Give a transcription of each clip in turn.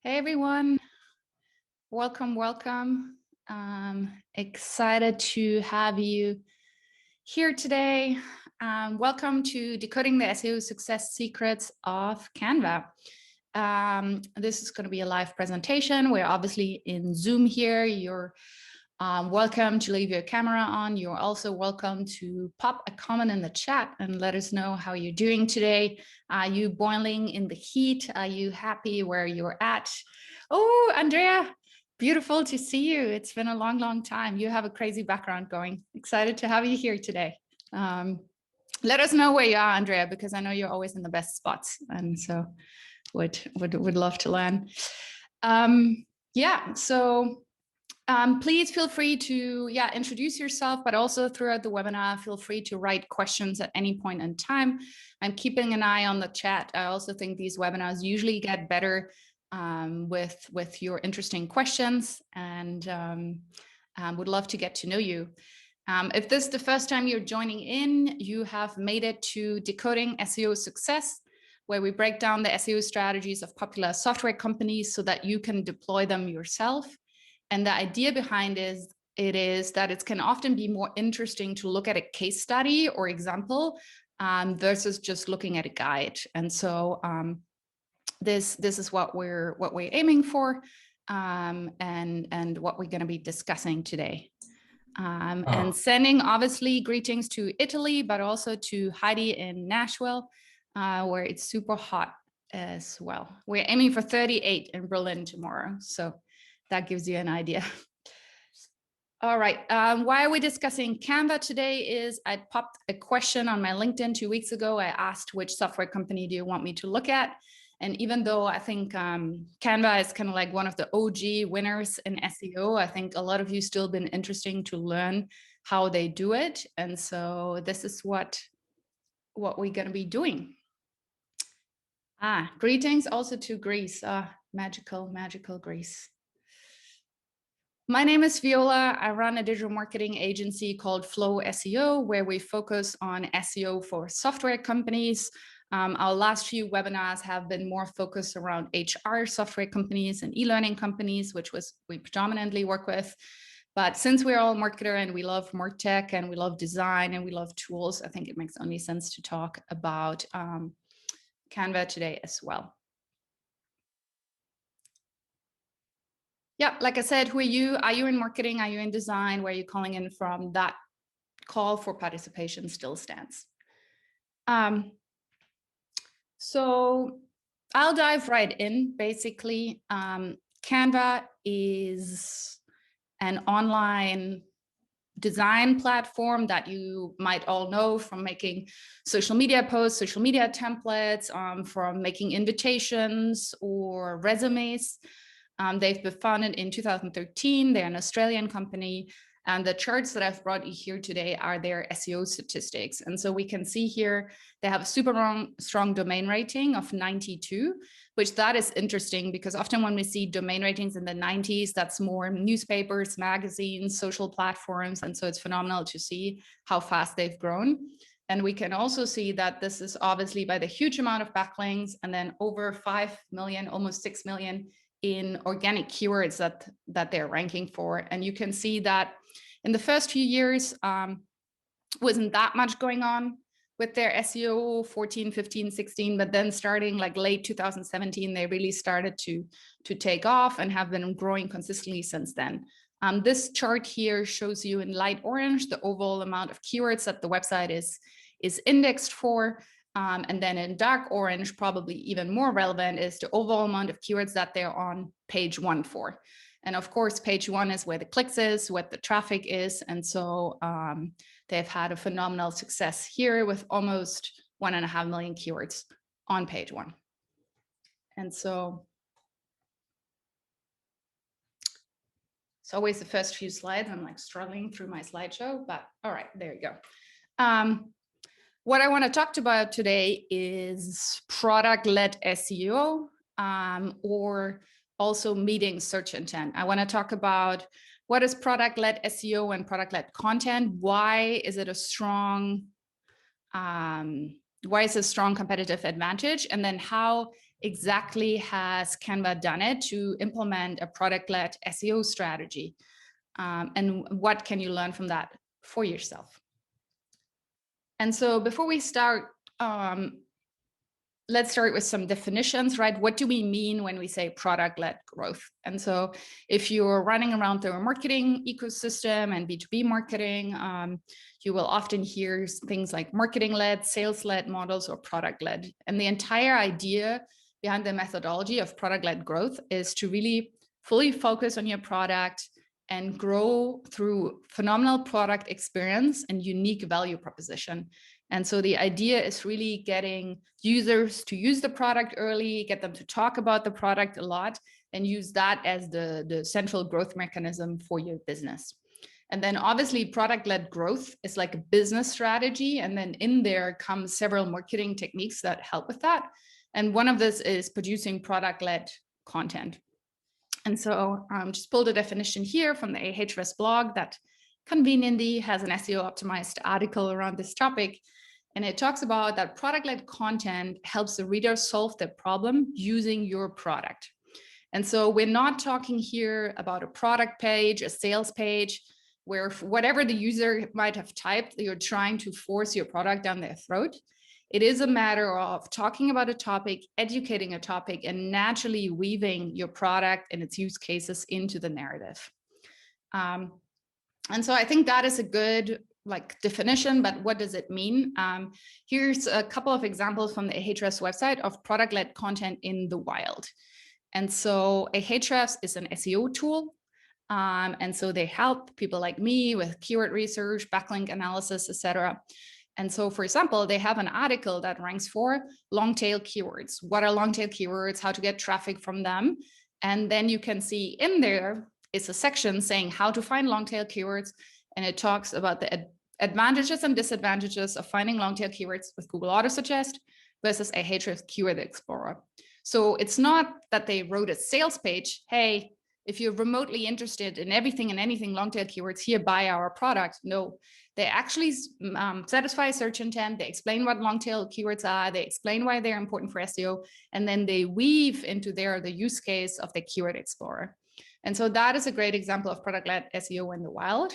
Hey everyone, welcome. Excited to have you here today. Welcome to Decoding the SEO Success Secrets of Canva. This is going to be a live presentation. We're obviously in Zoom here. You're welcome to leave your camera on. You're also welcome to pop a comment in the chat and let us know how you're doing today. Are you boiling in the heat? Are you happy where you're at? Oh, Andrea, beautiful to see you. It's been a long time. You have a crazy background going. Excited to have you here today. Let us know where you are, Andrea, because I know you're always in the best spots. And so would love to learn. Please feel free to introduce yourself, but also throughout the webinar, feel free to write questions at any point in time. I'm keeping an eye on the chat. I also think these webinars usually get better with your interesting questions, and would love to get to know you. If this is the first time you're joining in, you have made it to Decoding SEO Success, where we break down the SEO strategies of popular software companies so that you can deploy them yourself. And the idea behind it is that it can often be more interesting to look at a case study or example versus just looking at a guide. And so this is what we're aiming for, and what we're going to be discussing today. And sending obviously greetings to Italy, but also to Heidi in Nashville, where it's super hot as well. We're aiming for 38 in Berlin tomorrow, so that gives you an idea. All right, why are we discussing Canva today is I popped a question on my LinkedIn 2 weeks ago. I asked which software company do you want me to look at? And even though I think Canva is kind of like one of the OG winners in SEO, I think a lot of you still been interesting to learn how they do it. And so this is what we're going to be doing. Greetings also to Greece. Magical Greece. My name is Viola. I run a digital marketing agency called Flow SEO, where we focus on SEO for software companies. Our last few webinars have been more focused around HR software companies and e-learning companies, which we predominantly work with. But since we're all marketer and we love MarTech and we love design and we love tools, I think it makes only sense to talk about Canva today as well. Yeah, like I said, who are you? Are you in marketing? Are you in design? Where are you calling in from? That call for participation still stands. So I'll dive right in. Basically, Canva is an online design platform that you might all know from making social media posts, social media templates, from making invitations or resumes. They've been founded in 2013. They're an Australian company. And the charts that I've brought you here today are their SEO statistics. And so we can see here, they have a super strong domain rating of 92, which that is interesting because often when we see domain ratings in the 90s, that's more newspapers, magazines, social platforms. And so it's phenomenal to see how fast they've grown. And we can also see that this is obviously by the huge amount of backlinks and then over 5 million, almost 6 million in organic keywords that they're ranking for. And you can see that in the first few years, wasn't that much going on with their SEO 14, 15, 16, but then starting like late 2017, they really started to take off and have been growing consistently since then. This chart here shows you in light orange the overall amount of keywords that the website is indexed for. And then in dark orange, probably even more relevant, is the overall amount of keywords that they're on page 1 for. And of course, page 1 is where the clicks is, what the traffic is. And so they've had a phenomenal success here with almost 1.5 million keywords on page 1. And so it's always the first few slides. I'm like struggling through my slideshow, but all right, there you go. What I want to talk about today is product-led SEO, or also meeting search intent. I want to talk about what is product-led SEO and product-led content. Why is it a strong competitive advantage? And then how exactly has Canva done it to implement a product-led SEO strategy? And what can you learn from that for yourself? And so before we start, let's start with some definitions, right? What do we mean when we say product-led growth? And so if you're running around the marketing ecosystem and B2B marketing, you will often hear things like marketing-led, sales-led models, or product-led. And the entire idea behind the methodology of product-led growth is to really fully focus on your product and grow through phenomenal product experience and unique value proposition. And so the idea is really getting users to use the product early, get them to talk about the product a lot, and use that as the central growth mechanism for your business. And then obviously product-led growth is like a business strategy. And then in there comes several marketing techniques that help with that. And one of this is producing product-led content. And so just pulled a definition here from the Ahrefs blog that conveniently has an SEO optimized article around this topic. And it talks about that product-led content helps the reader solve the problem using your product. And so we're not talking here about a product page, a sales page, where whatever the user might have typed, you're trying to force your product down their throat. It is a matter of talking about a topic, educating a topic, and naturally weaving your product and its use cases into the narrative. And so I think that is a good definition, but what does it mean? Here's a couple of examples from the Ahrefs website of product-led content in the wild. And so Ahrefs is an SEO tool. And so they help people like me with keyword research, backlink analysis, etc. And so, for example, they have an article that ranks for long tail keywords. What are long tail keywords? How to get traffic from them? And then you can see in there is a section saying how to find long tail keywords. And it talks about the advantages and disadvantages of finding long tail keywords with Google Autosuggest versus Ahrefs Keyword Explorer. So it's not that they wrote a sales page, hey, if you're remotely interested in everything and anything long tail keywords, here, buy our product. No, they actually satisfy search intent. They explain what long tail keywords are. They explain why they're important for SEO. And then they weave into there the use case of the Keyword Explorer. And so that is a great example of product-led SEO in the wild.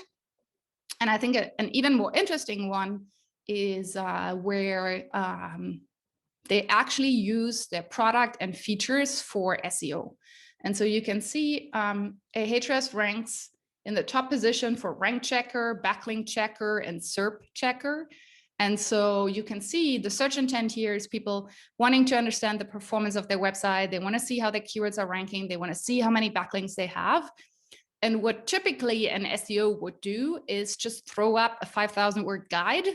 And I think an even more interesting one is where they actually use their product and features for SEO. And so you can see Ahrefs ranks in the top position for rank checker, backlink checker, and SERP checker. And so you can see the search intent here is people wanting to understand the performance of their website. They want to see how the keywords are ranking. They want to see how many backlinks they have. And what typically an SEO would do is just throw up a 5,000 word guide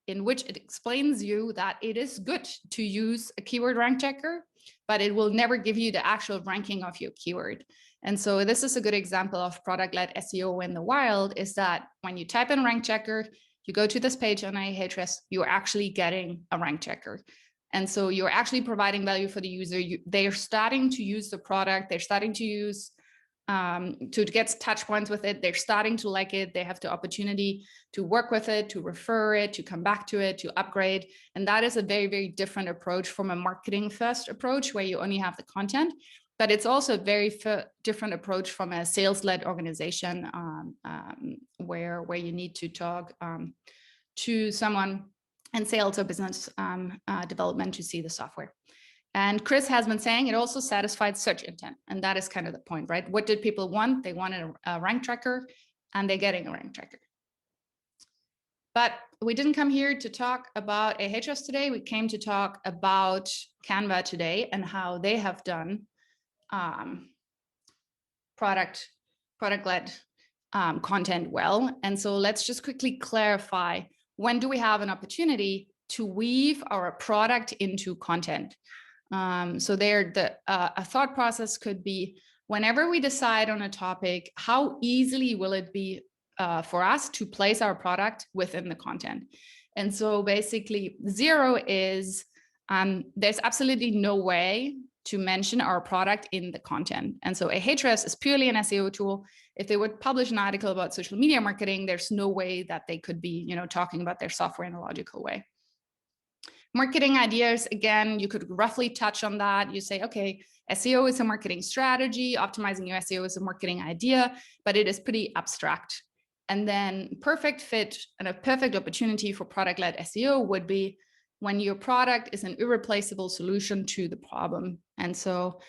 in which it explains you that it is good to use a keyword rank checker, but it will never give you the actual ranking of your keyword. And so this is a good example of product-led SEO in the wild, is that when you type in rank checker, you go to this page on Ahrefs, you're actually getting a rank checker. And so you're actually providing value for the user. They're starting to use the product. They're starting to use to get touch points with it. They're starting to like it. They have the opportunity to work with it, to refer it, to come back to it, to upgrade. And that is a very, very different approach from a marketing first approach where you only have the content. But it's also a very different approach from a sales-led organization where you need to talk to someone in sales or business development to see the software. And Chris has been saying it also satisfied search intent. And that is kind of the point, right? What did people want? They wanted a rank tracker, and they're getting a rank tracker. But we didn't come here to talk about Ahrefs today. We came to talk about Canva today and how they have done product-led content well. And so let's just quickly clarify, when do we have an opportunity to weave our product into content? So there, a thought process could be, whenever we decide on a topic, how easily will it be for us to place our product within the content? And so basically 0 is there's absolutely no way to mention our product in the content. And so Ahrefs is purely an SEO tool. If they would publish an article about social media marketing, there's no way that they could be, talking about their software in a logical way. Marketing ideas, again, you could roughly touch on that. You say, okay, SEO is a marketing strategy, optimizing your SEO is a marketing idea, but it is pretty abstract. And then perfect fit and a perfect opportunity for product-led SEO would be when your product is an irreplaceable solution to the problem. And so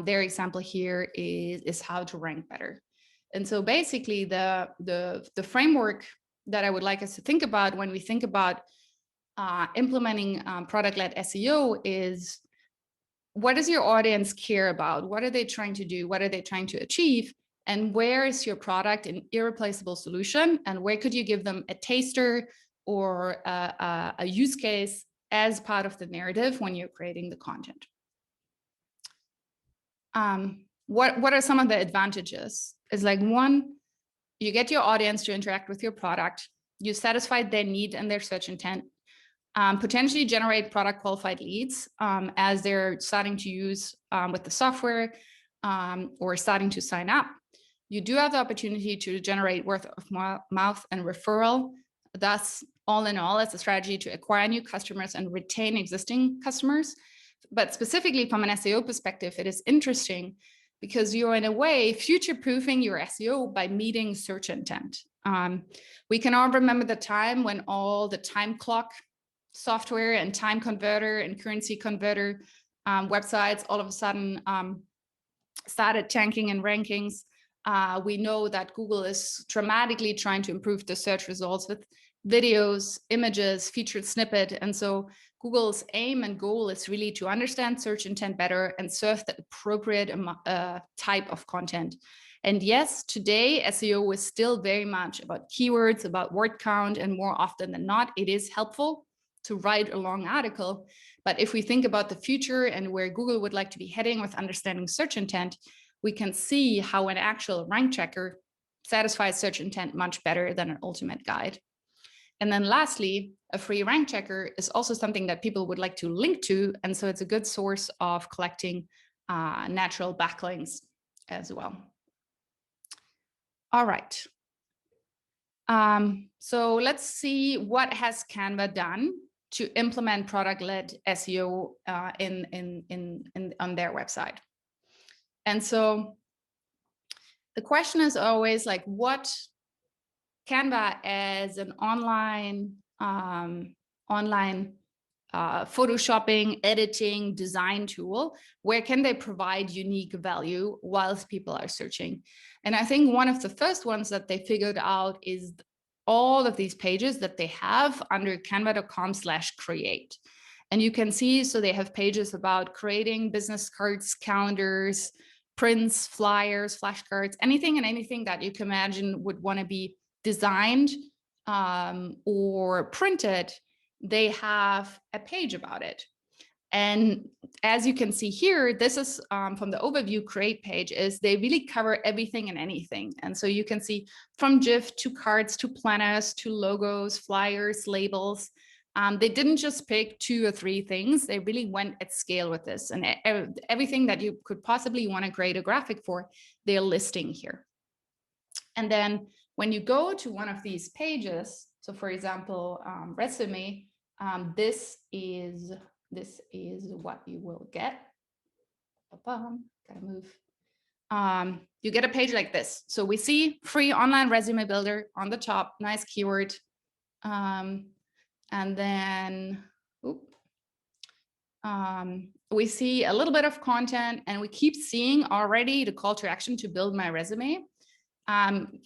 their example here is how to rank better. And so basically the framework that I would like us to think about when we think about implementing product-led SEO is, what does your audience care about? What are they trying to do? What are they trying to achieve? And where is your product an irreplaceable solution? And where could you give them a taster or a use case as part of the narrative when you're creating the content? What are some of the advantages? Is like, one, you get your audience to interact with your product. You satisfy their need and their search intent. Potentially generate product qualified leads as they're starting to use with the software or starting to sign up. You do have the opportunity to generate word of mouth and referral. Thus, all in all, it's a strategy to acquire new customers and retain existing customers. But specifically from an SEO perspective, it is interesting because you're in a way future-proofing your SEO by meeting search intent. We can all remember the time when all the time clock software and time converter and currency converter websites all of a sudden started tanking in rankings. We know that Google is dramatically trying to improve the search results with videos, images, featured snippet. And so Google's aim and goal is really to understand search intent better and serve the appropriate type of content. And yes, today SEO is still very much about keywords, about word count, and more often than not, it is helpful to write a long article. But if we think about the future and where Google would like to be heading with understanding search intent, we can see how an actual rank checker satisfies search intent much better than an ultimate guide. And then lastly, a free rank checker is also something that people would like to link to. And so it's a good source of collecting natural backlinks as well. All right. So let's see what has Canva done to implement product-led SEO on their website. And so the question is always like, what Canva as an online photoshopping, editing, design tool, where can they provide unique value whilst people are searching? And I think one of the first ones that they figured out is all of these pages that they have under canva.com/create. And you can see, so they have pages about creating business cards, calendars, prints, flyers, flashcards, anything and anything that you can imagine would want to be designed or printed. They have a page about it. And as you can see here, this is from the overview create page, is they really cover everything and anything. And so you can see from GIF to cards to planners to logos, flyers, labels. They didn't just pick 2 or 3 things. They really went at scale with this, and everything that you could possibly want to create a graphic for, they're listing here. And then when you go to one of these pages, so for example, resume, this is what you will get. Gotta move. You get a page like this. So we see free online resume builder on the top, nice keyword. And then we see a little bit of content, and we keep seeing already the call to action to build my resume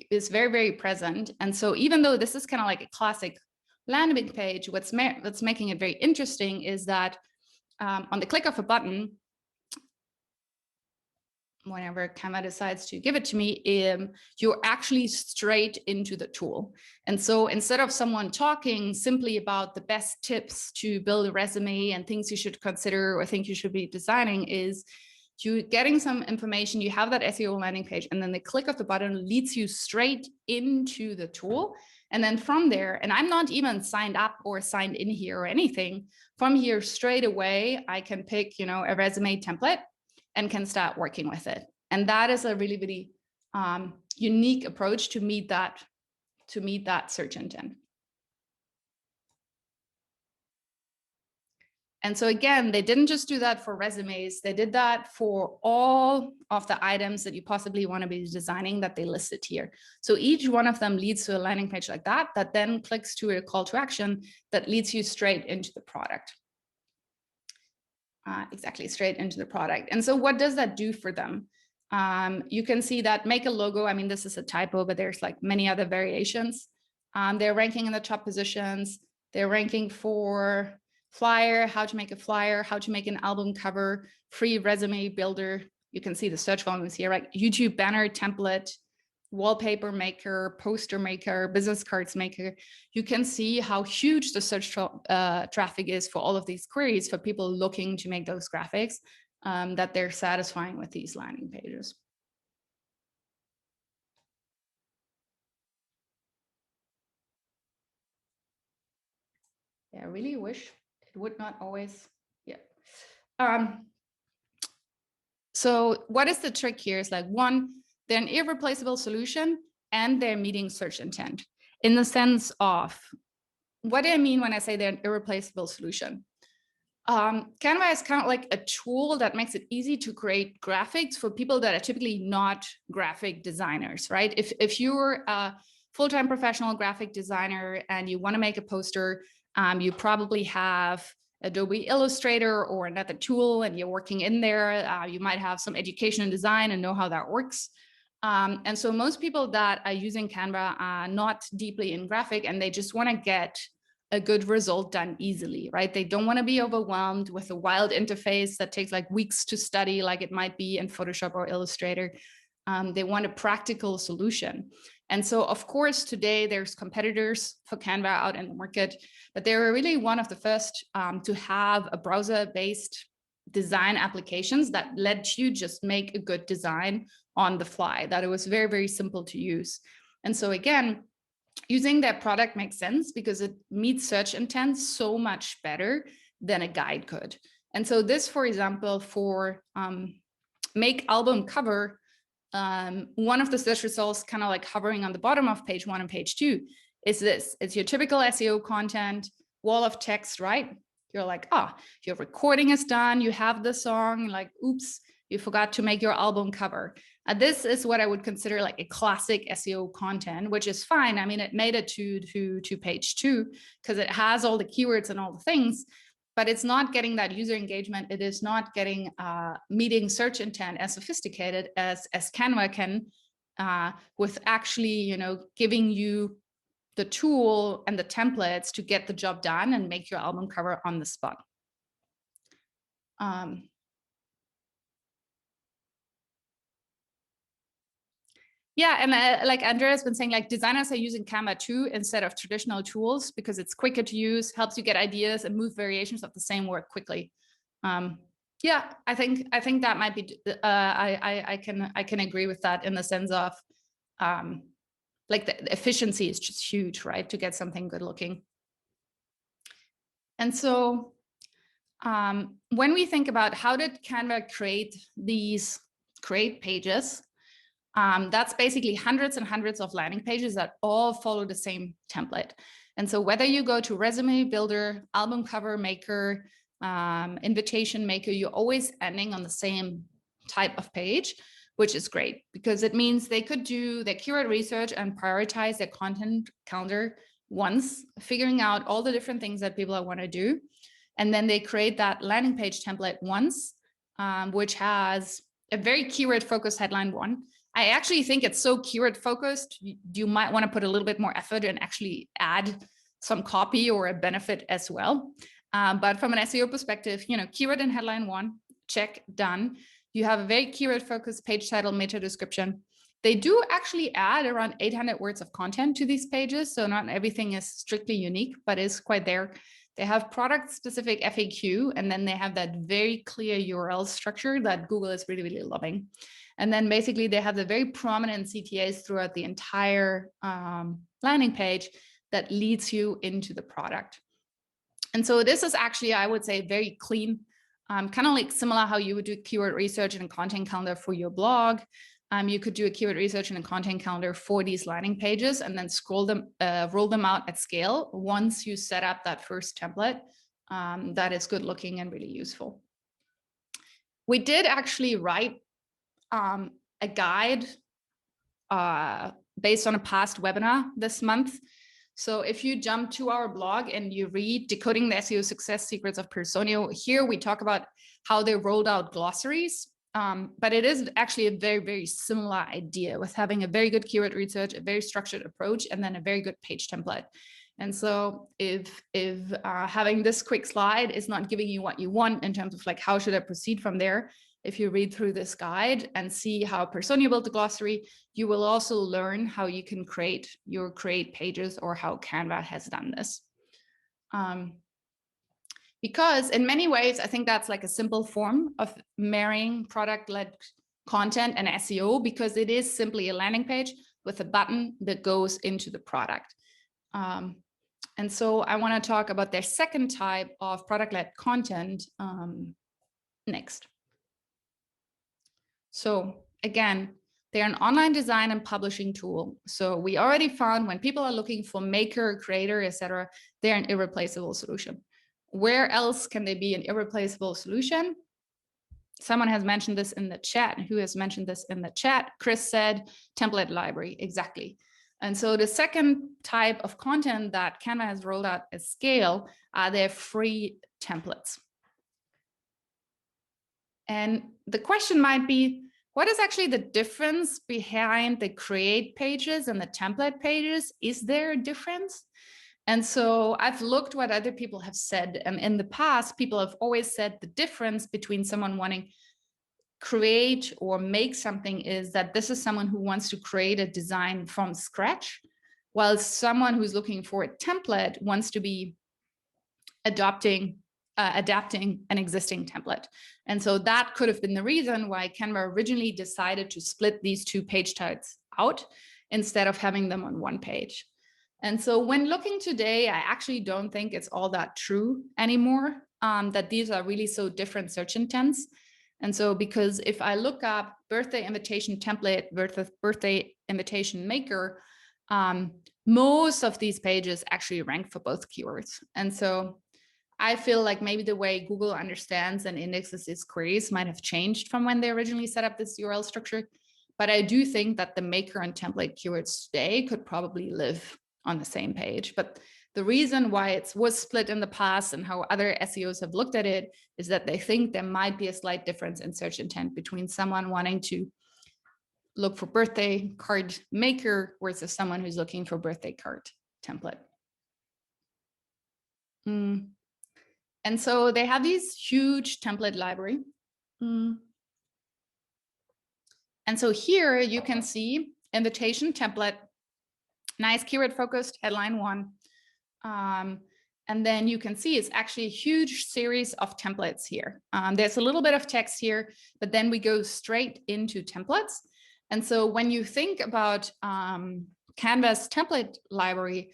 is very, very present. And so even though this is kind of like a classic landing page, what's making it very interesting is that on the click of a button, whenever Canva decides to give it to me, you're actually straight into the tool. And so instead of someone talking simply about the best tips to build a resume and things you should consider or think you should be designing, is you getting some information, you have that SEO landing page, and then the click of the button leads you straight into the tool. And then from there, and I'm not even signed up or signed in here or anything, from here straight away, I can pick, a resume template and can start working with it. And that is a really, really unique approach to meet that search intent. And so again, they didn't just do that for resumes, they did that for all of the items that you possibly want to be designing that they listed here. So each one of them leads to a landing page like that, that then clicks to a call to action that leads you straight into the product. Exactly, straight into the product. And so what does that do for them? You can see that make a logo. I mean, this is a typo, but there's like many other variations. They're ranking in the top positions. They're ranking for flyer, how to make a flyer, how to make an album cover, free resume builder. You can see the search volumes here, right? YouTube banner template, wallpaper maker, poster maker, business cards maker. You can see how huge the search traffic is for all of these queries for people looking to make those graphics that they're satisfying with these landing pages. Yeah, I really wish it would not always, yeah. So what is the trick here is like, one, they're an irreplaceable solution and they're meeting search intent in the sense of, what do I mean when I say they're an irreplaceable solution? Canva is kind of like a tool that makes it easy to create graphics for people that are typically not graphic designers, right? If you're a full-time professional graphic designer and you want to make a poster, you probably have Adobe Illustrator or another tool and you're working in there. You might have some education in design and know how that works. And so most people that are using Canva are not deeply in graphic and they just want to get a good result done easily, right? They don't want to be overwhelmed with a wild interface that takes like weeks to study, like it might be in Photoshop or Illustrator. They want a practical solution. And so, of course, today there's competitors for Canva out in the market, but they were really one of the first to have a browser-based design applications that let you just make a good design on the fly, that it was very, very simple to use. And so again, using that product makes sense because it meets search intent so much better than a guide could. And so this, for example, for make album cover, one of the search results kind of like hovering on the bottom of page 1 and page 2 is this. It's your typical SEO content, wall of text, right? You're like, oh, your recording is done. You have the song, like, oops, you forgot to make your album cover. This is what I would consider like a classic SEO content, which is fine. I mean, it made it to page 2 because it has all the keywords and all the things, but it's not getting that user engagement. It is not getting meeting search intent as sophisticated as Canva can with actually, giving you the tool and the templates to get the job done and make your album cover on the spot. Yeah, and like Andrea's been saying, like designers are using Canva too instead of traditional tools because it's quicker to use, helps you get ideas and move variations of the same work quickly. Yeah, I think that might be. I can agree with that in the sense of, like the efficiency is just huge, right? To get something good looking. And so, when we think about how did Canva create these pages. That's basically hundreds and hundreds of landing pages that all follow the same template. And so whether you go to resume builder, album cover maker, invitation maker, you're always ending on the same type of page, which is great because it means they could do their keyword research and prioritize their content calendar once, figuring out all the different things that people want to do. And then they create that landing page template once, which has a very keyword focused headline one. I actually think it's so keyword focused, you might want to put a little bit more effort and actually add some copy or a benefit as well. But from an SEO perspective, keyword and headline one, check, done. You have a very keyword focused page title, meta description. They do actually add around 800 words of content to these pages. So not everything is strictly unique, but is quite there. They have product specific FAQ, and then they have that very clear URL structure that Google is really, really loving. And then basically they have the very prominent CTAs throughout the entire landing page that leads you into the product. And so this is actually, I would say, very clean, kind of like similar how you would do keyword research and a content calendar for your blog. You could do a keyword research and a content calendar for these landing pages and then roll them out at scale once you set up that first template that is good looking and really useful. We did actually write a guide based on a past webinar this month. So if you jump to our blog and you read Decoding the SEO Success Secrets of Personio, here we talk about how they rolled out glossaries. But it is actually a very, very similar idea with having a very good keyword research, a very structured approach, and then a very good page template. And so if having this quick slide is not giving you what you want in terms of like, how should I proceed from there? If you read through this guide and see how Personio built the glossary, you will also learn how you can create your create pages or how Canva has done this. Because in many ways, I think that's like a simple form of marrying product-led content and SEO, because it is simply a landing page with a button that goes into the product. And so I want to talk about their second type of product-led content next. So again, they're an online design and publishing tool. So we already found when people are looking for maker, creator, etc., they're an irreplaceable solution. Where else can they be an irreplaceable solution? Someone has mentioned this in the chat. Who has mentioned this in the chat? Chris said template library, exactly. And so the second type of content that Canva has rolled out at scale are their free templates. And the question might be, what is actually the difference behind the create pages and the template pages? Is there a difference? And so I've looked what other people have said. And in the past, people have always said the difference between someone wanting create or make something is that this is someone who wants to create a design from scratch, while someone who's looking for a template wants to be adapting an existing template. And so that could have been the reason why Canva originally decided to split these two page types out instead of having them on one page. And so when looking today, I actually don't think it's all that true anymore, that these are really so different search intents. And so because if I look up birthday invitation template versus birthday invitation maker, most of these pages actually rank for both keywords. And so I feel like maybe the way Google understands and indexes its queries might have changed from when they originally set up this URL structure. But I do think that the maker and template keywords today could probably live on the same page. But the reason why it was split in the past and how other SEOs have looked at it is that they think there might be a slight difference in search intent between someone wanting to look for birthday card maker versus someone who's looking for birthday card template. And so they have these huge template library. And so here you can see invitation template, nice keyword focused headline 1. And then you can see it's actually a huge series of templates here. There's a little bit of text here, but then we go straight into templates. And so when you think about Canva's template library,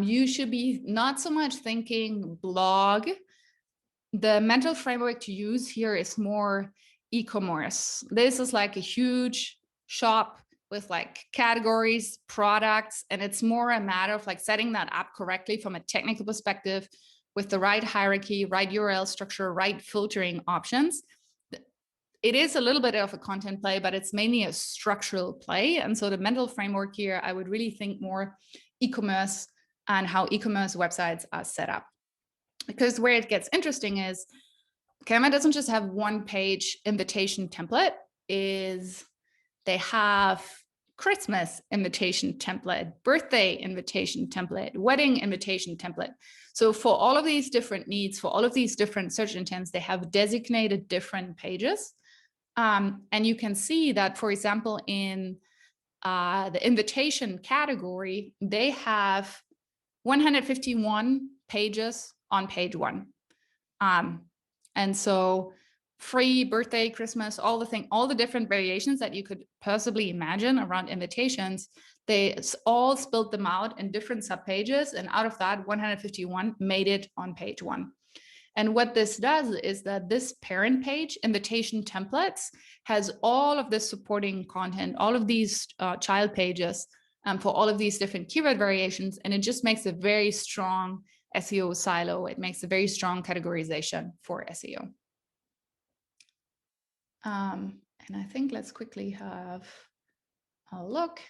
you should be not so much thinking blog. The mental framework to use here is more e-commerce. This is like a huge shop with like categories, products, and it's more a matter of like setting that up correctly from a technical perspective with the right hierarchy, right URL structure, right filtering options. It is a little bit of a content play, but it's mainly a structural play. And so the mental framework here, I would really think more e-commerce and how e-commerce websites are set up. Because where it gets interesting is Canva doesn't just have one page invitation template, is they have Christmas invitation template, birthday invitation template, wedding invitation template. So for all of these different needs, for all of these different search intents, they have designated different pages. And you can see that, for example, in the invitation category, they have 151 pages on page 1. And so free, birthday, Christmas, all the different variations that you could possibly imagine around invitations, they all spilled them out in different subpages. And out of that, 151 made it on page 1. And what this does is that this parent page, invitation templates, has all of this supporting content, all of these child pages for all of these different keyword variations. And it just makes a very strong SEO silo. It makes a very strong categorization for SEO. And I think let's quickly have a look.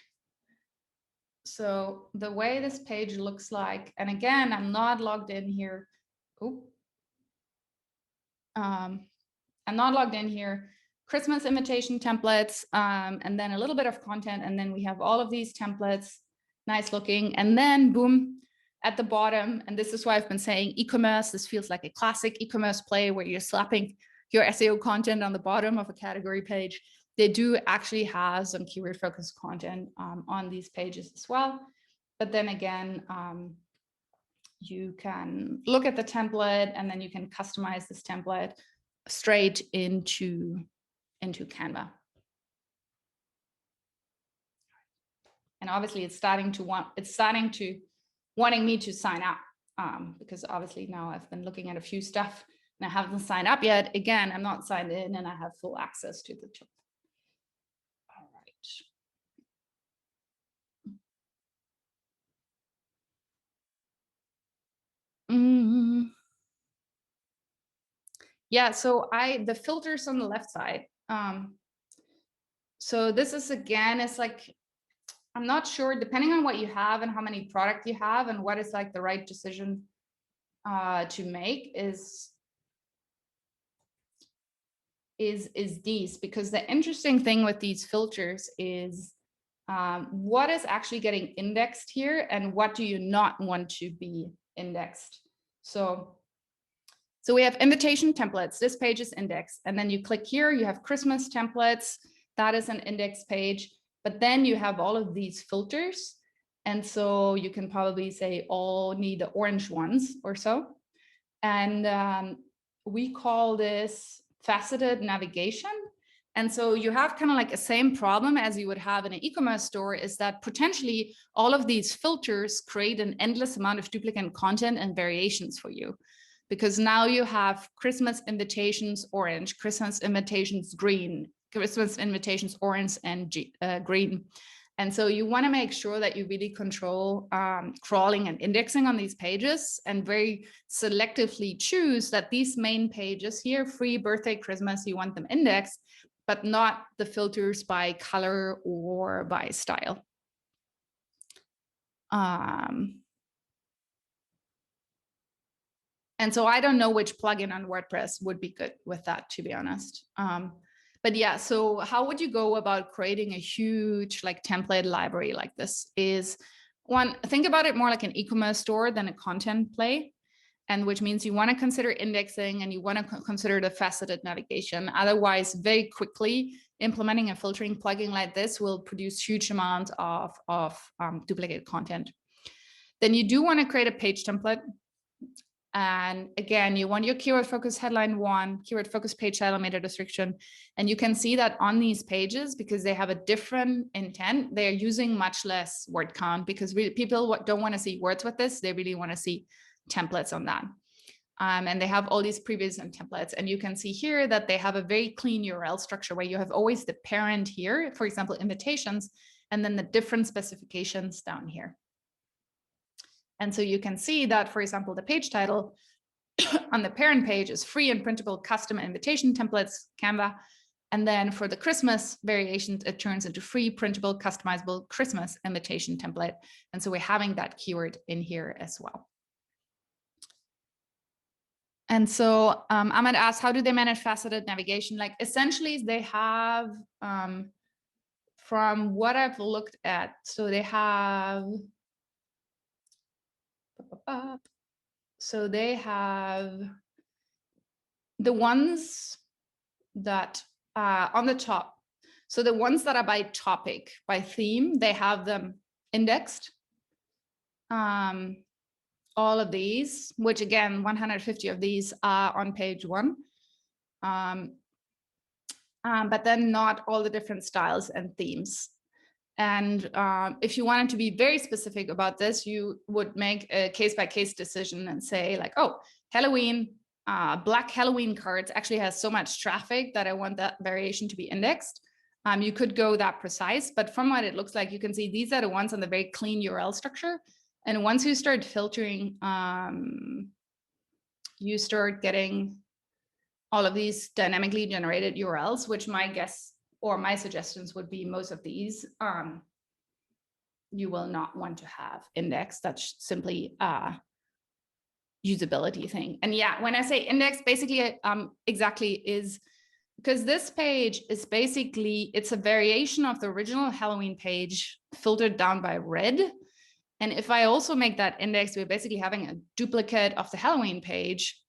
So the way this page looks like, and again, I'm not logged in here. I'm not logged in here. Christmas invitation templates, and then a little bit of content. And then we have all of these templates, nice looking. And then boom, at the bottom, and this is why I've been saying e-commerce, this feels like a classic e-commerce play where you're slapping your SEO content on the bottom of a category page. They do actually have some keyword focused content on these pages as well. But then again, you can look at the template and then you can customize this template straight into Canva. And obviously it's starting to wanting me to sign up because obviously now I've been looking at a few stuff and I haven't signed up yet. Again, I'm not signed in and I have full access to the tool. All right. Yeah, so the filters on the left side. So this is, again, it's like, I'm not sure, depending on what you have and how many product you have and what is like the right decision to make is these, because the interesting thing with these filters is what is actually getting indexed here and what do you not want to be indexed. So we have invitation templates. This page is indexed. And then you click here, you have Christmas templates. That is an index page. But then you have all of these filters. And so you can probably say all need the orange ones or so. And we call this faceted navigation. And so you have kind of like the same problem as you would have in an e-commerce store, is that potentially all of these filters create an endless amount of duplicate content and variations for you. Because now you have Christmas invitations orange, Christmas invitations green, Christmas invitations orange and green. And so you want to make sure that you really control crawling and indexing on these pages and very selectively choose that these main pages here, free, birthday, Christmas, you want them indexed, but not the filters by color or by style. And so I don't know which plugin on WordPress would be good with that, to be honest. But yeah, so how would you go about creating a huge like template library like this? Is one, think about it more like an e-commerce store than a content play, and which means you want to consider indexing and you want to consider the faceted navigation. Otherwise, very quickly implementing a filtering plugin like this will produce huge amounts of duplicate content. Then you do want to create a page template. And again, you want your keyword focus headline 1, keyword focus page title, meta description. And you can see that on these pages, because they have a different intent, they are using much less word count because people don't want to see words with this. They really want to see templates on that. And they have all these previews and templates. And you can see here that they have a very clean URL structure where you have always the parent here, for example, invitations, and then the different specifications down here. And so you can see that, for example, the page title on the parent page is free and printable custom invitation templates, Canva. And then for the Christmas variations, it turns into free, printable, customizable Christmas invitation template. And so we're having that keyword in here as well. And so Ahmed asked, how do they manage faceted navigation? Like essentially they have, from what I've looked at, so they have, so they have the ones that on the top. So the ones that are by topic, by theme, they have them indexed. All of these, which again, 150 of these are on page 1. But then not all the different styles and themes. And if you wanted to be very specific about this, you would make a case-by-case decision and say like, oh, Halloween, black Halloween cards actually has so much traffic that I want that variation to be indexed. You could go that precise, but from what it looks like, you can see these are the ones on the very clean URL structure. And once you start filtering, you start getting all of these dynamically generated URLs, which my guess or my suggestions would be most of these you will not want to have indexed. That's simply a usability thing. And yeah, when I say index, basically exactly is because this page is basically, it's a variation of the original Halloween page filtered down by red. And if I also make that index, we're basically having a duplicate of the Halloween page,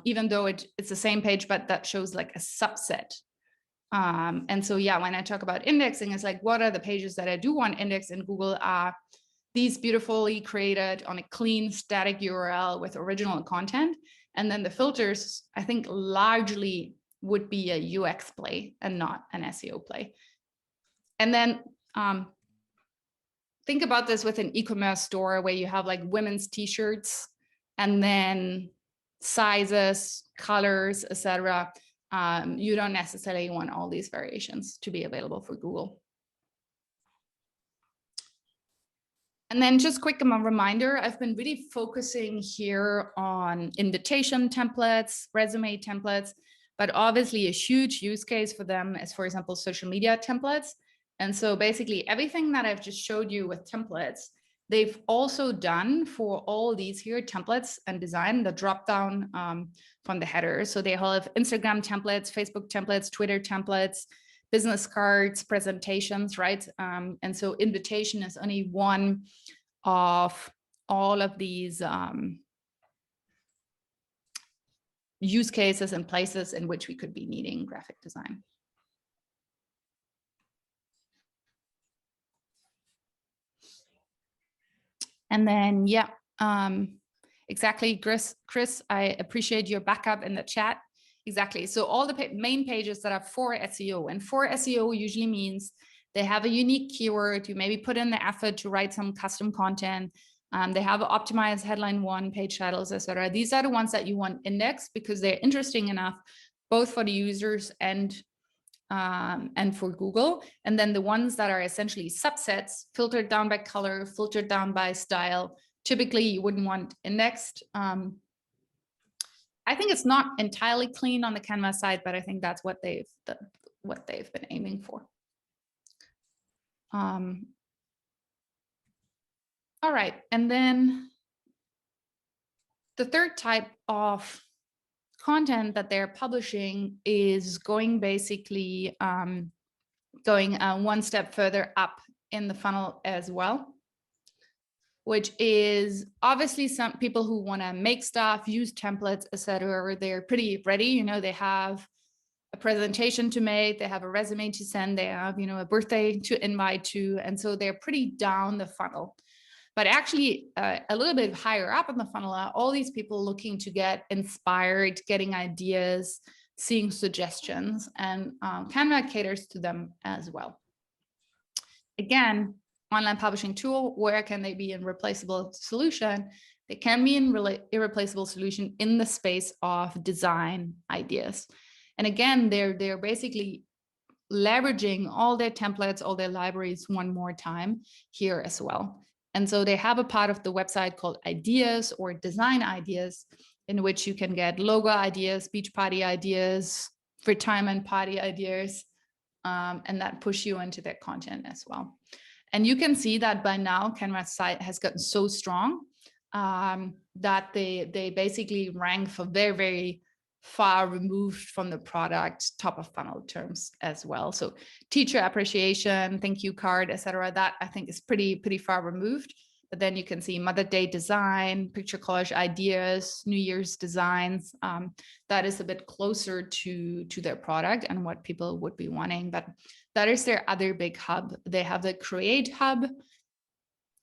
even though it's the same page, but that shows like a subset. And so, yeah, when I talk about indexing, it's like, what are the pages that I do want indexed in Google are these beautifully created on a clean static URL with original content. And then the filters, I think largely would be a UX play and not an SEO play. And then think about this with an e-commerce store where you have like women's t-shirts and then sizes, colors, etc. You don't necessarily want all these variations to be available for Google. And then just quick reminder, I've been really focusing here on invitation templates, resume templates, but obviously a huge use case for them is, for example, social media templates. And so basically everything that I've just showed you with templates, they've also done for all these here templates and design the dropdown from the header. So they have Instagram templates, Facebook templates, Twitter templates, business cards, presentations, right? And so invitation is only one of all of these use cases and places in which we could be needing graphic design. And then, yeah, exactly, Chris, I appreciate your backup in the chat. Exactly. So all the main pages that are for SEO, and for SEO usually means they have a unique keyword. You maybe put in the effort to write some custom content. They have optimized headline 1, page titles, etc. These are the ones that you want indexed because they're interesting enough, both for the users and for Google. And then the ones that are essentially subsets, filtered down by color, filtered down by style, typically you wouldn't want indexed. I think it's not entirely clean on the Canva side, but I think that's what they've been aiming for. All right, and then the third type of content that they're publishing is going basically going one step further up in the funnel as well, which is obviously some people who want to make stuff, use templates, etc. They're pretty ready. You know, they have a presentation to make, they have a resume to send, they have, you know, a birthday to invite to, and so they're pretty down the funnel. But actually, a little bit higher up in the funnel are all these people looking to get inspired, getting ideas, seeing suggestions, and Canva caters to them as well. Again, online publishing tool, where can they be an replaceable solution? They can be an irreplaceable solution in the space of design ideas. And again, they're basically leveraging all their templates, all their libraries one more time here as well. And so they have a part of the website called Ideas or Design Ideas, in which you can get logo ideas, beach party ideas, retirement party ideas, and that push you into their content as well. And you can see that by now, Canva's site has gotten so strong that they basically rank for very, very far removed from the product top of funnel terms as well. So teacher appreciation, thank you card, etc. That I think is pretty far removed. But then you can see Mother Day design, picture collage ideas, New Year's designs. That is a bit closer to their product and what people would be wanting. But that is their other big hub. They have the Create Hub,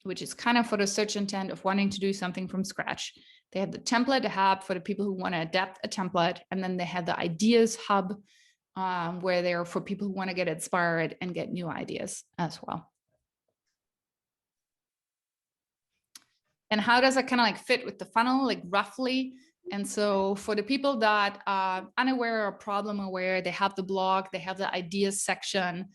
which is kind of for the search intent of wanting to do something from scratch. They have the Template Hub for the people who want to adapt a template. And then they have the Ideas Hub, where they're for people who want to get inspired and get new ideas as well. And how does that kind of like fit with the funnel, like roughly? And so for the people that are unaware or problem aware, they have the blog, they have the ideas section.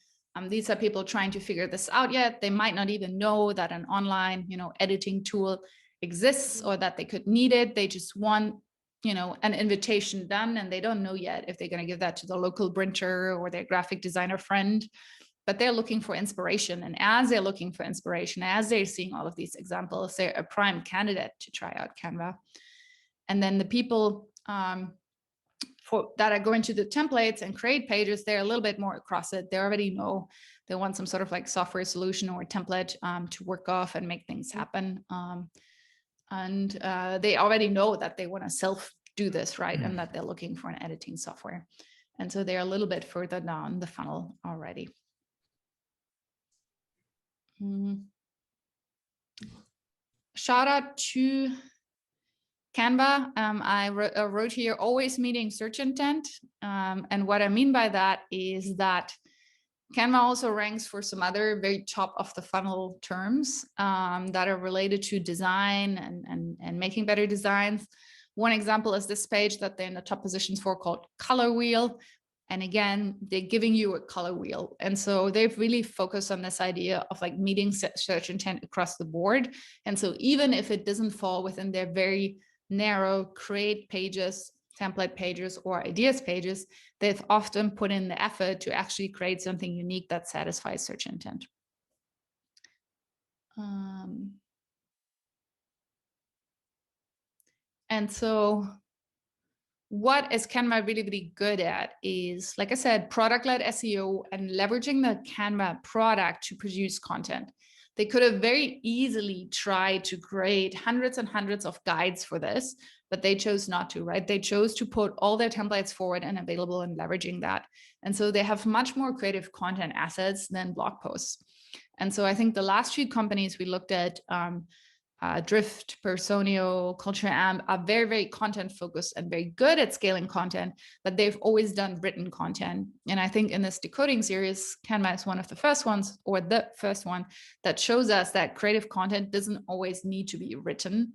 These are people trying to figure this out yet. They might not even know that an online, editing tool exists or that they could need it. They just want, an invitation done, and they don't know yet if they're going to give that to the local printer or their graphic designer friend, but they're looking for inspiration. And as they're looking for inspiration, as they're seeing all of these examples, they're a prime candidate to try out Canva. And then the people that are going to the templates and create pages, they're a little bit more across it. They already know they want some sort of like software solution or template to work off and make things happen. And they already know that they want to self do this, right? And that they're looking for an editing software. And so they're a little bit further down the funnel already. Shout out to Canva. I wrote here, always meeting search intent. And what I mean by that is that Canva also ranks for some other very top of the funnel terms that are related to design and making better designs. One example is this page that they're in the top positions for called Color Wheel. And again, they're giving you a color wheel. And so they've really focused on this idea of like meeting search intent across the board. And so even if it doesn't fall within their very narrow create pages, template pages, or ideas pages, they've often put in the effort to actually create something unique that satisfies search intent. And so what is Canva really, really good at is, like I said, product-led SEO and leveraging the Canva product to produce content. They could have very easily tried to create hundreds and hundreds of guides for this, but they chose not to, right? They chose to put all their templates forward and available and leveraging that. And so they have much more creative content assets than blog posts. And so I think the last few companies we looked at, Drift, Personio, Culture Amp, are very, very content focused and very good at scaling content, but they've always done written content. And I think in this decoding series, Canva is one of the first ones, or the first one, that shows us that creative content doesn't always need to be written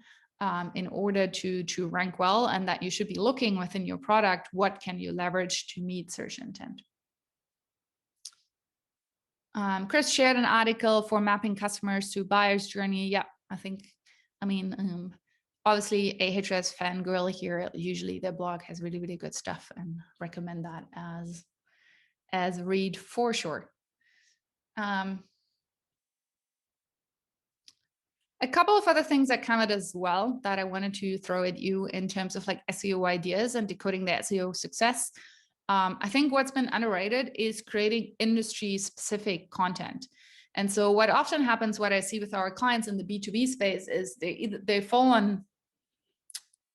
in order to rank well, and that you should be looking within your product, what can you leverage to meet search intent. Chris shared an article for mapping customers to buyer's journey. Yeah, obviously Ahrefs fangirl here. Usually their blog has really, really good stuff, and recommend that as a read for sure. A couple of other things that Canva does well that I wanted to throw at you in terms of like SEO ideas and decoding the SEO success. I think what's been underrated is creating industry specific content. And so what often happens, what I see with our clients in the B2B space, is they fall on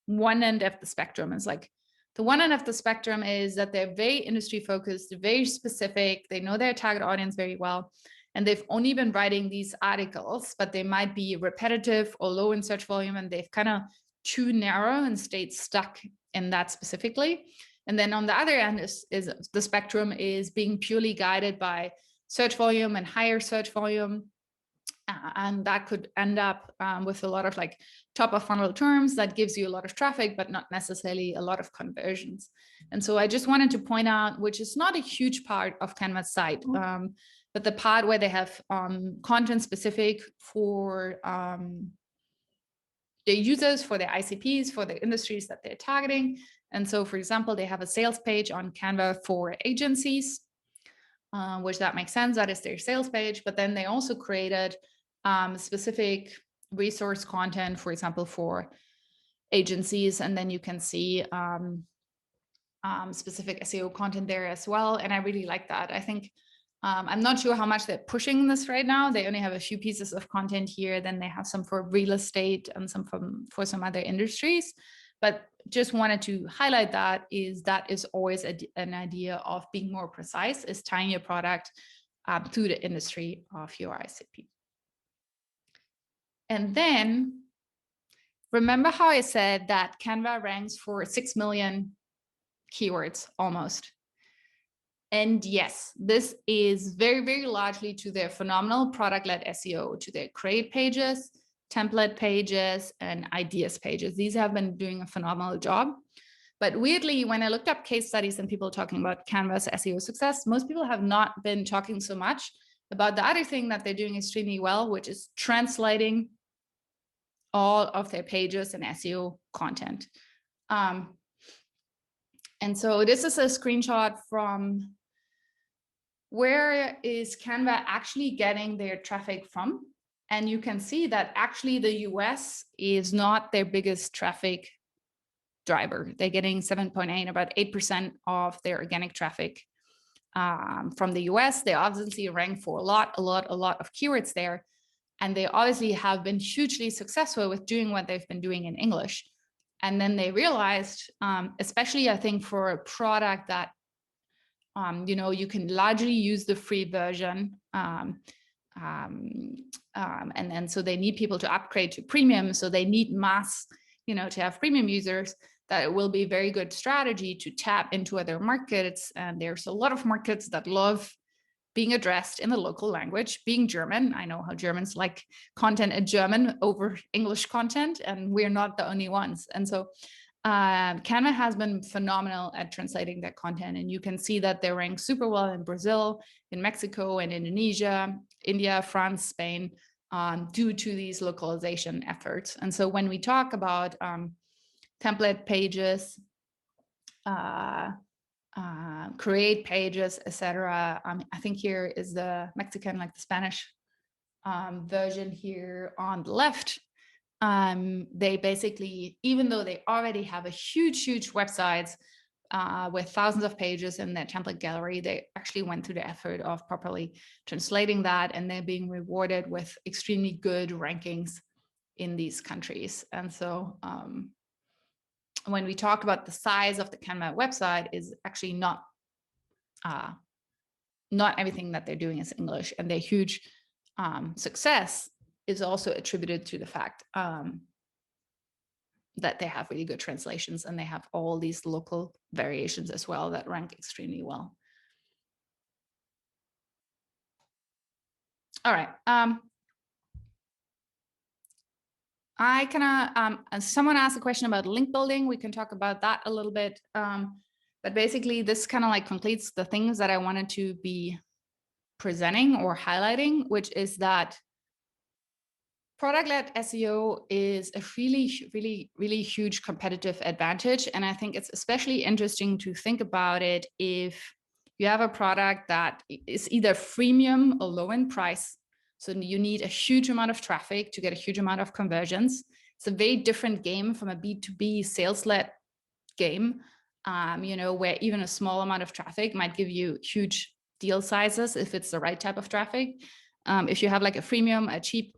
one end of the spectrum. It's like the one end of the spectrum is that they're very industry focused, very specific. They know their target audience very well. And they've only been writing these articles, but they might be repetitive or low in search volume, and they've kind of too narrow and stayed stuck in that specifically. And then on the other end is the spectrum is being purely guided by search volume and higher search volume. And that could end up with a lot of like top of funnel terms that gives you a lot of traffic, but not necessarily a lot of conversions. And so I just wanted to point out, which is not a huge part of Canva's site, but the part where they have content specific for their users, for their ICPs, for the industries that they're targeting. And so, for example, they have a sales page on Canva for agencies, which that makes sense. That is their sales page. But then they also created specific resource content, for example, for agencies. And then you can see specific SEO content there as well. And I really like that. I think I'm not sure how much they're pushing this right now. They only have a few pieces of content here. Then they have some for real estate and some for some other industries. But just wanted to highlight that is always an idea of being more precise, is tying your product to the industry of your ICP. And then remember how I said that Canva ranks for 6 million keywords almost. And yes, this is very, very largely to their phenomenal product-led SEO, to their create pages, template pages, and ideas pages. These have been doing a phenomenal job. But weirdly, when I looked up case studies and people talking about Canva's SEO success, most people have not been talking so much about the other thing that they're doing extremely well, which is translating all of their pages and SEO content. And so this is a screenshot from where is Canva actually getting their traffic from. And you can see that actually the US is not their biggest traffic driver. They're getting 7.8, about 8% of their organic traffic from the US. They obviously rank for a lot of keywords there. And they obviously have been hugely successful with doing what they've been doing in English. And then they realized, especially I think for a product that, you can largely use the free version. And then so they need people to upgrade to premium. So they need mass, to have premium users, that it will be a very good strategy to tap into other markets. And there's a lot of markets that love being addressed in the local language, being German. I know how Germans like content in German over English content, and we're not the only ones. And so Canva has been phenomenal at translating that content. And you can see that they rank super well in Brazil, in Mexico, and Indonesia, India, France, Spain, due to these localization efforts. And so when we talk about template pages, create pages, etc. I think here is the Mexican, like the Spanish version here on the left. They basically, even though they already have a huge websites with thousands of pages in their template gallery, they actually went through the effort of properly translating that, and they're being rewarded with extremely good rankings in these countries. And so when we talk about the size of the Canva website, is actually not everything that they're doing is English, and their huge success is also attributed to the fact that they have really good translations, and they have all these local variations as well that rank extremely well. All right. I kind of, someone asked a question about link building. We can talk about that a little bit. But basically this kind of like completes the things that I wanted to be presenting or highlighting, which is that product-led SEO is a really huge competitive advantage. And I think it's especially interesting to think about it if you have a product that is either freemium or low in price. So you need a huge amount of traffic to get a huge amount of conversions. It's a very different game from a B2B sales-led game, where even a small amount of traffic might give you huge deal sizes if it's the right type of traffic. If you have like a freemium, a cheap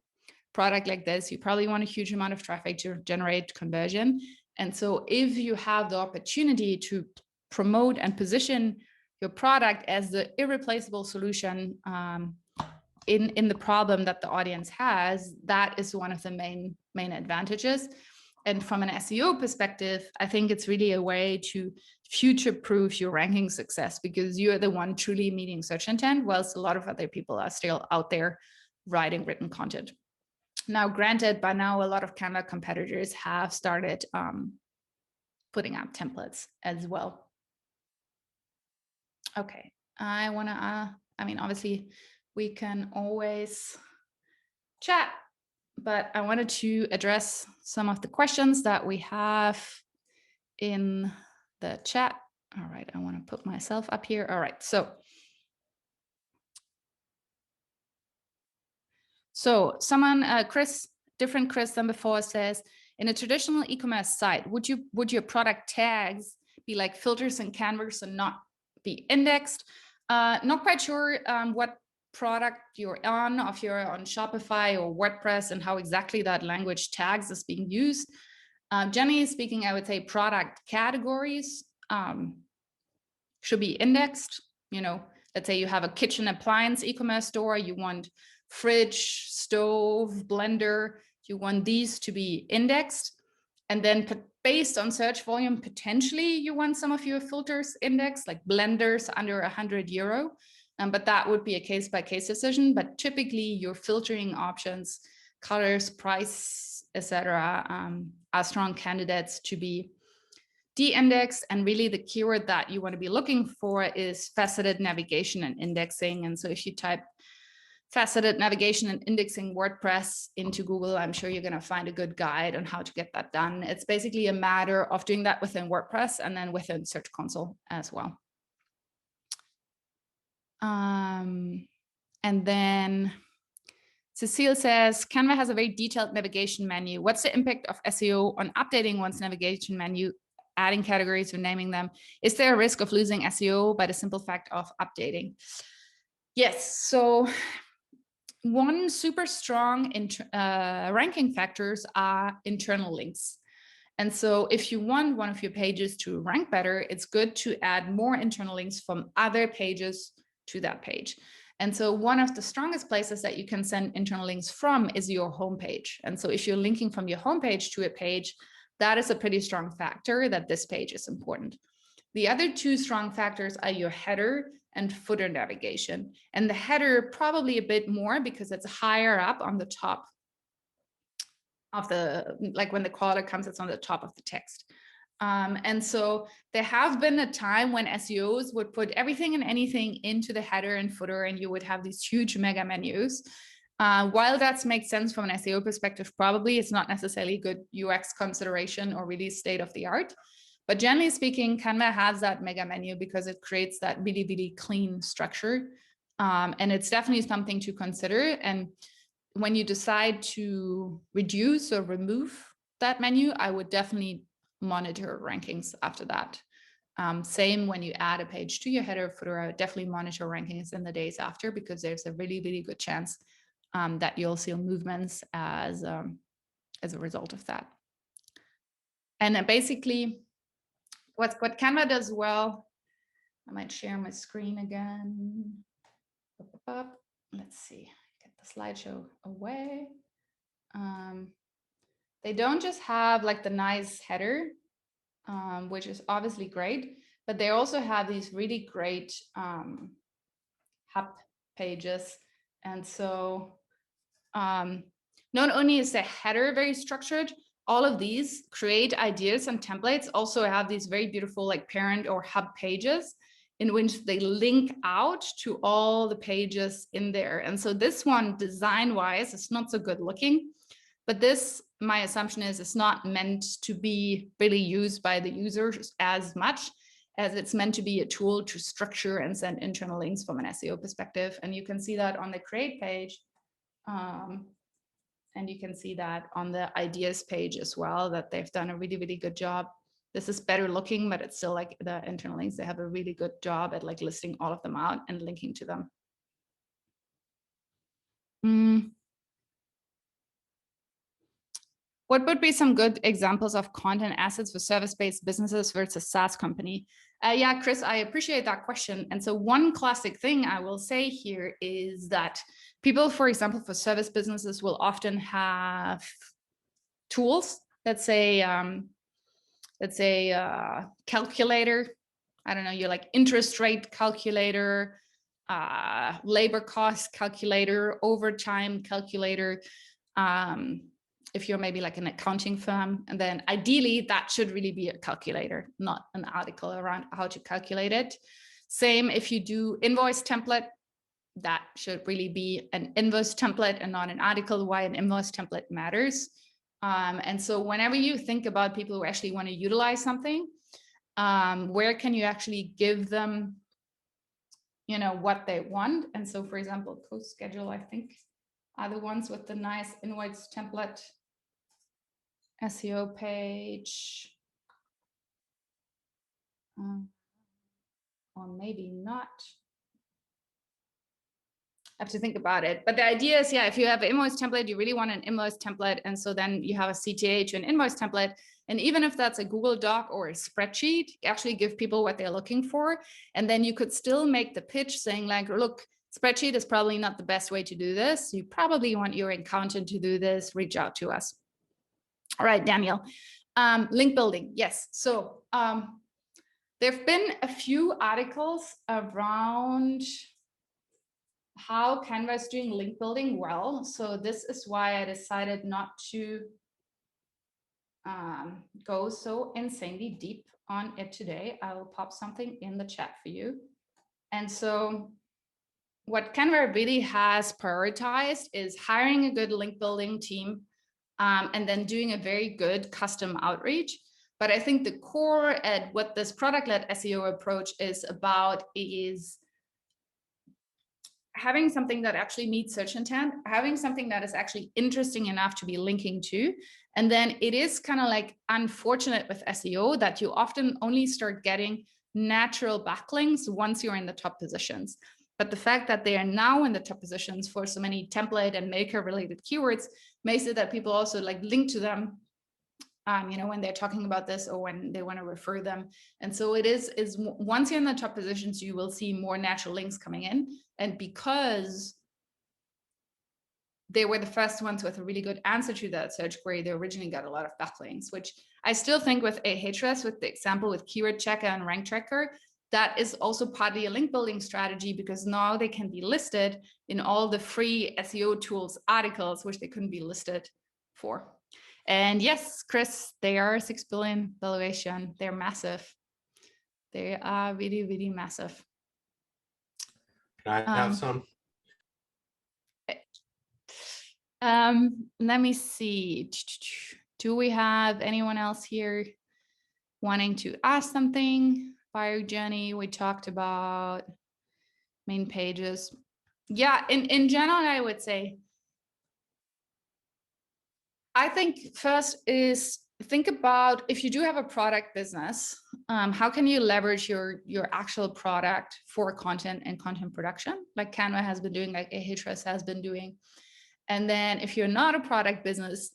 product like this, you probably want a huge amount of traffic to generate conversion. And so if you have the opportunity to promote and position your product as the irreplaceable solution in the problem that the audience has, that is one of the main advantages. And from an SEO perspective, I think it's really a way to future-proof your ranking success, because you're the one truly meeting search intent, whilst a lot of other people are still out there writing written content. Now, granted, by now, a lot of Canva competitors have started putting out templates as well. Okay, I want to, obviously, we can always chat, but I wanted to address some of the questions that we have in the chat. All right, I want to put myself up here. All right, so someone, Chris, different Chris than before, says, in a traditional e-commerce site, would your product tags be like filters in Canvas and not be indexed? Not quite sure what product you're on, if you're on Shopify or WordPress, and how exactly that language tags is being used. Generally speaking, I would say product categories should be indexed. Let's say you have a kitchen appliance e-commerce store, you want fridge, stove, blender, you want these to be indexed. And then based on search volume, potentially you want some of your filters indexed, like blenders under €100. But that would be a case-by-case decision. But typically your filtering options, colors, price, etc., are strong candidates to be de-indexed, and really the keyword that you want to be looking for is faceted navigation and indexing. And so if you type faceted navigation and indexing WordPress into Google, I'm sure you're going to find a good guide on how to get that done. It's basically a matter of doing that within WordPress and then within Search Console as well. And then Cecile says, Canva has a very detailed navigation menu. What's the impact of SEO on updating one's navigation menu, adding categories or naming them? Is there a risk of losing SEO by the simple fact of updating? Yes, so one super strong ranking factors are internal links. And so if you want one of your pages to rank better, it's good to add more internal links from other pages to that page. And so one of the strongest places that you can send internal links from is your homepage. And so if you're linking from your homepage to a page, that is a pretty strong factor that this page is important. The other two strong factors are your header and footer navigation. And the header probably a bit more because it's higher up on the top of the, like when the caller comes, it's on the top of the text. And so there have been a time when SEOs would put everything and anything into the header and footer, and you would have these huge mega menus. While that makes sense from an SEO perspective, probably it's not necessarily good UX consideration or really state of the art. But generally speaking, Canva has that mega menu because it creates that really, really clean structure. And it's definitely something to consider. And when you decide to reduce or remove that menu, I would definitely monitor rankings after that. Same when you add a page to your header footer, I would definitely monitor rankings in the days after, because there's a really, really good chance that you'll see movements as a result of that. And then basically, what Canva does well, I might share my screen again. Let's see, get the slideshow away. They don't just have like the nice header, which is obviously great, but they also have these really great hub pages. And so not only is the header very structured, all of these create ideas and templates also have these very beautiful like parent or hub pages in which they link out to all the pages in there. And so this one, design-wise, is not so good looking, but this, my assumption is, it's not meant to be really used by the users as much as it's meant to be a tool to structure and send internal links from an SEO perspective. And you can see that on the create page. And you can see that on the ideas page as well, that they've done a really, really good job. This is better looking, but it's still like the internal links. They have a really good job at like listing all of them out and linking to them. What would be some good examples of content assets for service-based businesses versus SaaS company? Yeah, Chris, I appreciate that question. And so one classic thing I will say here is that people, for example, for service businesses will often have tools, let's say calculator. I don't know, you're like interest rate calculator, labor cost calculator, overtime calculator. If you're maybe like an accounting firm, and then ideally that should really be a calculator, not an article around how to calculate it. Same if you do invoice template, that should really be an invoice template and not an article. Why an invoice template matters. And so whenever you think about people who actually want to utilize something, where can you actually give them, you know, what they want? And so, for example, CoSchedule, I think, are the ones with the nice invoice template SEO page. Or maybe not. I have to think about it. But the idea is, yeah, if you have an invoice template, you really want an invoice template. And so then you have a CTA to an invoice template. And even if that's a Google Doc or a spreadsheet, actually give people what they're looking for. And then you could still make the pitch saying like, look, spreadsheet is probably not the best way to do this. You probably want your accountant to do this, reach out to us. All right, Daniel. Link building, yes. So there've been a few articles around how Canva is doing link building well. So this is why I decided not to go so insanely deep on it today. I will pop something in the chat for you. And so what Canva really has prioritized is hiring a good link building team, and then doing a very good custom outreach. But I think the core at what this product-led SEO approach is about is having something that actually meets search intent, having something that is actually interesting enough to be linking to. And then it is kind of like unfortunate with SEO that you often only start getting natural backlinks once you're in the top positions. But the fact that they are now in the top positions for so many template and maker related keywords makes it that people also like link to them, when they're talking about this or when they want to refer them. And so it is once you're in the top positions, you will see more natural links coming in. And because they were the first ones with a really good answer to that search query, they originally got a lot of backlinks, which I still think with Ahrefs, with the example with Keyword Checker and Rank Tracker, that is also partly a link building strategy, because now they can be listed in all the free SEO tools articles, which they couldn't be listed for. And yes, Chris, they are 6 billion valuation. They're massive. They are really, really massive. Can I have some? Let me see. Do we have anyone else here wanting to ask something? Buyer journey, we talked about. Main pages. Yeah, in general, I would say, I think first is think about, if you do have a product business, how can you leverage your actual product for content and content production, like Canva has been doing, like Ahrefs has been doing. And then if you're not a product business,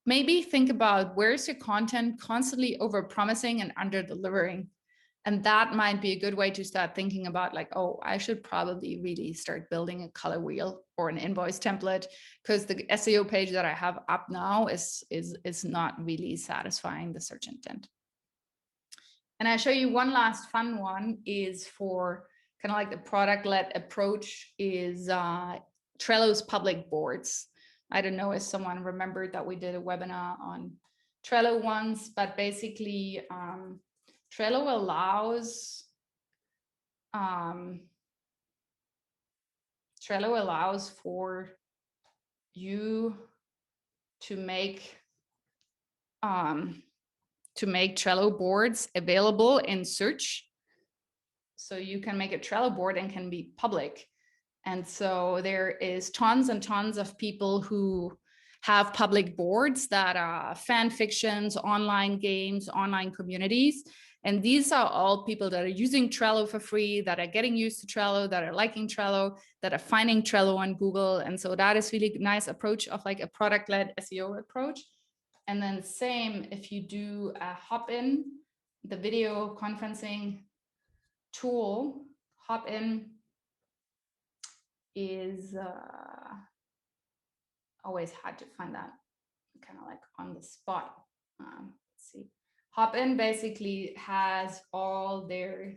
maybe think about where's your content constantly over promising and under delivering. And that might be a good way to start thinking about, like, oh, I should probably really start building a color wheel or an invoice template, because the SEO page that I have up now is not really satisfying the search intent. And I show you one last fun one is for kind of like the product-led approach is Trello's public boards. I don't know if someone remembered that we did a webinar on Trello once, but basically Trello allows for you to make Trello boards available in search. So you can make a Trello board and can be public. And so there is tons and tons of people who have public boards that are fan fictions, online games, online communities. And these are all people that are using Trello for free, that are getting used to Trello, that are liking Trello, that are finding Trello on Google. And so that is really nice approach of like a product-led SEO approach. And then same if you do a Hopin, the video conferencing tool, Hopin is always hard to find that kind of like on the spot. Let's see. Hopin basically has all their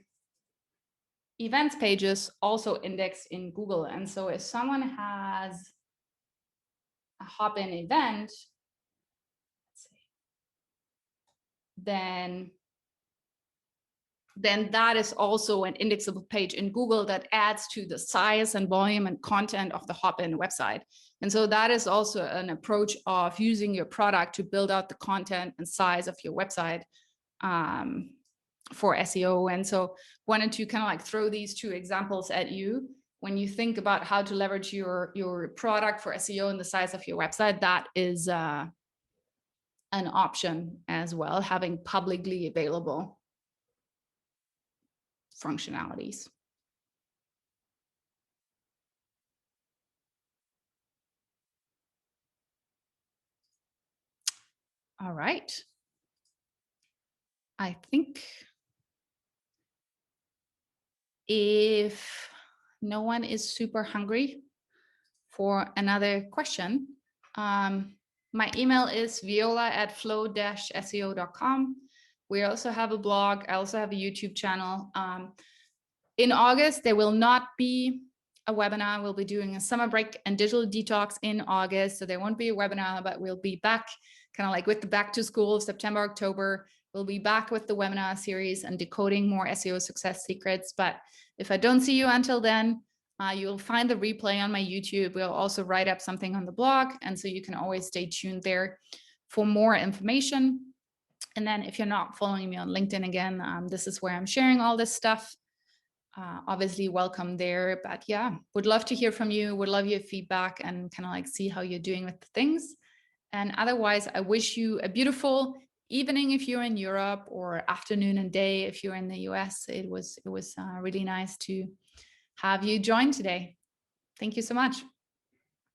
events pages also indexed in Google. And so if someone has a Hopin event, let's see, then that is also an indexable page in Google that adds to the size and volume and content of the Hopin website. And so that is also an approach of using your product to build out the content and size of your website for SEO. And so wanted to kind of like throw these two examples at you. When you think about how to leverage your product for SEO and the size of your website, that is an option as well, having publicly available functionalities. All right. I think if no one is super hungry for another question, my email is viola@flow-seo.com. We also have a blog. I also have a YouTube channel. In August, there will not be a webinar. We'll be doing a summer break and digital detox in August. So there won't be a webinar, but we'll be back kind of like with the back to school, September, October. We'll be back with the webinar series and decoding more SEO success secrets. But if I don't see you until then, you'll find the replay on my YouTube. We'll also write up something on the blog. And so you can always stay tuned there for more information. And then if you're not following me on LinkedIn again, this is where I'm sharing all this stuff. Obviously welcome there, but yeah, would love to hear from you, would love your feedback and kind of like see how you're doing with the things. And otherwise, I wish you a beautiful evening if you're in Europe, or afternoon and day if you're in the US. It was really nice to have you join today. Thank you so much.